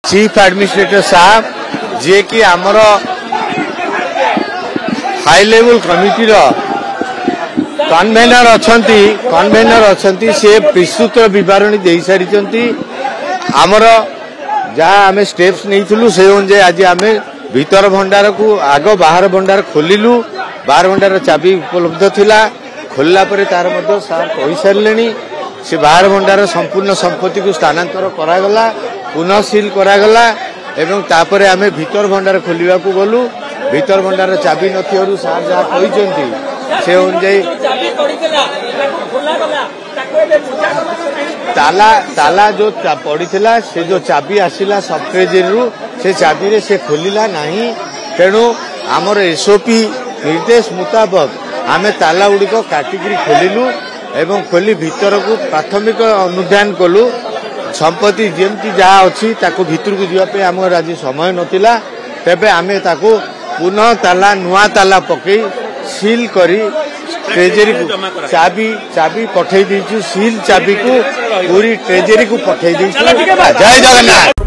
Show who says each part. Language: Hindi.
Speaker 1: चीफ एडमिनिस्ट्रेटर साहब जे कि आमर हाई लेवल कमिटी कन्वेनर अच्छा से विस्तृत बरणी दे सारी आमर जहाँ आम स्टेप्स नहीं से अनुसार आज आम भीतर भंडार को आग बाहर भंडार खोलू बाहर भंडार चाबी उपलब्ध थिला खोलला परे तार मध्य सार कही सारे से बाहर भंडार संपूर्ण संपत्ति को स्थानांतर करागला पुनः सील करागला एवं तापरे आमे भीतर भंडार खोलिया को गलु भीतर भंडार चाबी नथियरु सार जहाँ कहिसेंती से अनुसार ताला जो पड़ीला से जो चाबी आसिला सब ट्रेजरी से चाबी रे से खोलिला नहीं तेणु आमर एसओपी निर्देश मुताबक आमे ताला गुड़िक काटिकी खोलु एवं खोली भीतर को प्राथमिक अनुधान कलु संपत्ति जमती जहाँ अच्छी ताको भीतर को जावाई आम आज समय नथिला तेबे आमे ताको पुनः ताला नुआ ताला पकई सील करी ट्रेजरी को चाबी पठे दीचु सील चाबी को पूरी ट्रेजरी को पठे दीचु। जय जगन्नाथ।